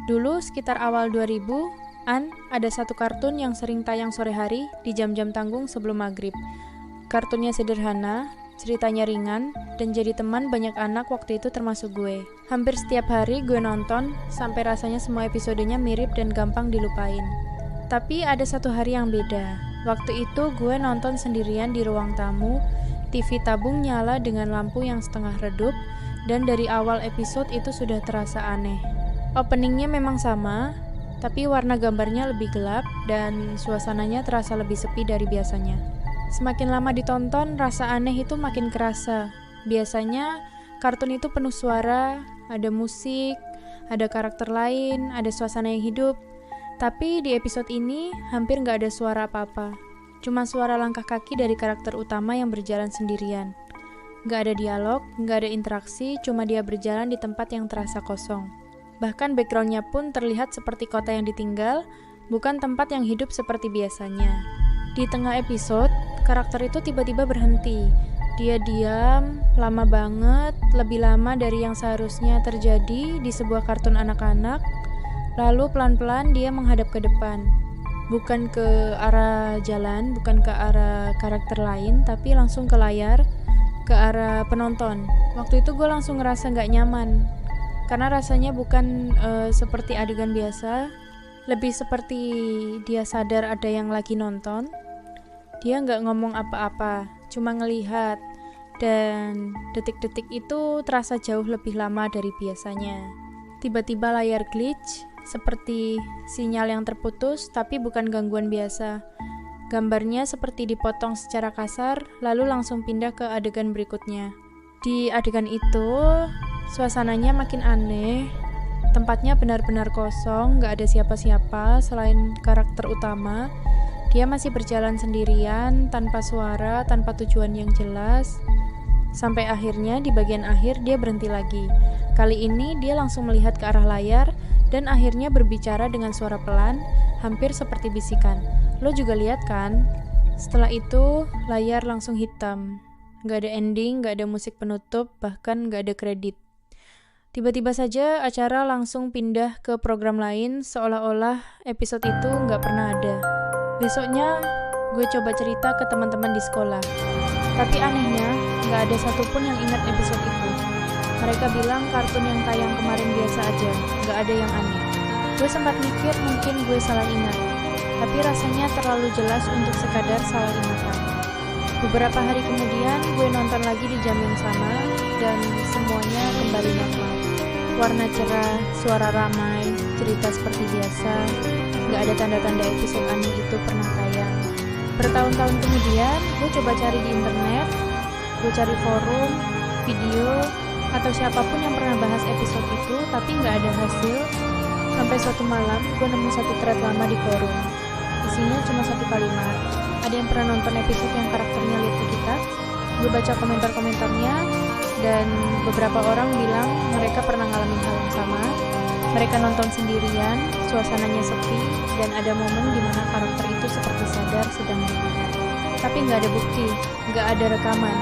Dulu sekitar awal 2000-an, ada satu kartun yang sering tayang sore hari di jam-jam tanggung sebelum maghrib. Kartunnya sederhana, ceritanya ringan, dan jadi teman banyak anak waktu itu termasuk gue. Hampir setiap hari gue nonton, sampai rasanya semua episodenya mirip dan gampang dilupain. Tapi ada satu hari yang beda. Waktu itu gue nonton sendirian di ruang tamu, TV tabung nyala dengan lampu yang setengah redup, dan dari awal episode itu sudah terasa aneh. Openingnya memang sama, tapi warna gambarnya lebih gelap dan suasananya terasa lebih sepi dari biasanya. Semakin lama ditonton, rasa aneh itu makin kerasa. Biasanya, kartun itu penuh suara, ada musik, ada karakter lain, ada suasana yang hidup. Tapi di episode ini, hampir nggak ada suara apa-apa. Cuma suara langkah kaki dari karakter utama yang berjalan sendirian. Nggak ada dialog, nggak ada interaksi, cuma dia berjalan di tempat yang terasa kosong. Bahkan backgroundnya pun terlihat seperti kota yang ditinggal, bukan tempat yang hidup seperti biasanya. Di tengah episode, karakter itu tiba-tiba berhenti. Dia diam, lama banget, lebih lama dari yang seharusnya terjadi di sebuah kartun anak-anak. Lalu pelan-pelan dia menghadap ke depan. Bukan ke arah jalan, bukan ke arah karakter lain, tapi langsung ke layar, ke arah penonton. Waktu itu gue langsung ngerasa gak nyaman. Karena rasanya bukan seperti adegan biasa, lebih seperti dia sadar ada yang lagi nonton. Dia nggak ngomong apa-apa, cuma ngelihat, dan detik-detik itu terasa jauh lebih lama dari biasanya. Tiba-tiba layar glitch, seperti sinyal yang terputus, tapi bukan gangguan biasa. Gambarnya seperti dipotong secara kasar, lalu langsung pindah ke adegan berikutnya. Di adegan itu, suasananya makin aneh, tempatnya benar-benar kosong, gak ada siapa-siapa selain karakter utama. Dia masih berjalan sendirian, tanpa suara, tanpa tujuan yang jelas. Sampai akhirnya di bagian akhir dia berhenti lagi. Kali ini dia langsung melihat ke arah layar, dan akhirnya berbicara dengan suara pelan, hampir seperti bisikan. Lo juga lihat kan? Setelah itu, layar langsung hitam. Gak ada ending, gak ada musik penutup, bahkan gak ada kredit. Tiba-tiba saja acara langsung pindah ke program lain, seolah-olah episode itu gak pernah ada. Besoknya, gue coba cerita ke teman-teman di sekolah. Tapi anehnya, gak ada satupun yang ingat episode itu. Mereka bilang kartun yang tayang kemarin biasa aja, gak ada yang aneh. Gue sempat mikir mungkin gue salah ingat, tapi rasanya terlalu jelas untuk sekadar salah ingatan. Beberapa hari kemudian, gue nonton lagi di jam yang sama, dan semuanya kembali normal. Warna cerah, suara ramai, cerita seperti biasa, gak ada tanda-tanda episode aneh itu pernah tayang. Bertahun-tahun kemudian, gue coba cari di internet, gue cari forum, video, atau siapapun yang pernah bahas episode itu, tapi gak ada hasil. Sampai suatu malam, gue nemu satu thread lama di forum. Isinya cuma satu kalimat. Ada yang pernah nonton episode yang karakternya lihat ke kita? Gue baca komentar-komentarnya, dan beberapa orang bilang mereka pernah ngalamin hal yang sama. Mereka nonton sendirian, suasananya sepi, dan ada momen di mana karakter itu seperti sadar sedang melihat. Tapi nggak ada bukti, nggak ada rekaman,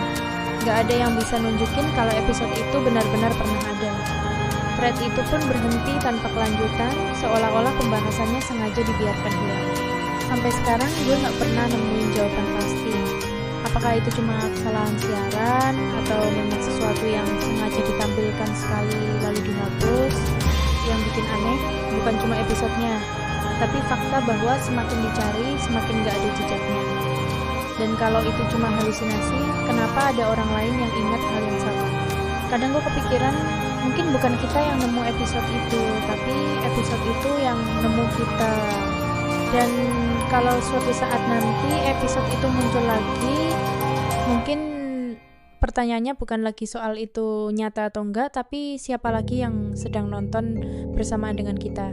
nggak ada yang bisa nunjukin kalau episode itu benar-benar pernah ada. Thread itu pun berhenti tanpa kelanjutan, seolah-olah pembahasannya sengaja dibiarkan hilang. Sampai sekarang gue nggak pernah nemuin jawaban pasti. Apakah itu cuma kesalahan siaran, atau memang sesuatu yang sengaja ditampilkan sekali lalu dihapus? Yang bikin aneh bukan cuma episodenya, tapi fakta bahwa semakin dicari, semakin gak ada jejaknya. Dan kalau itu cuma halusinasi, kenapa ada orang lain yang ingat hal yang sama? Kadang gue kepikiran, mungkin bukan kita yang nemu episode itu, tapi episode itu yang nemu kita. Dan kalau suatu saat nanti episode itu muncul lagi, mungkin pertanyaannya bukan lagi soal itu nyata atau enggak, tapi siapa lagi yang sedang nonton bersamaan dengan kita.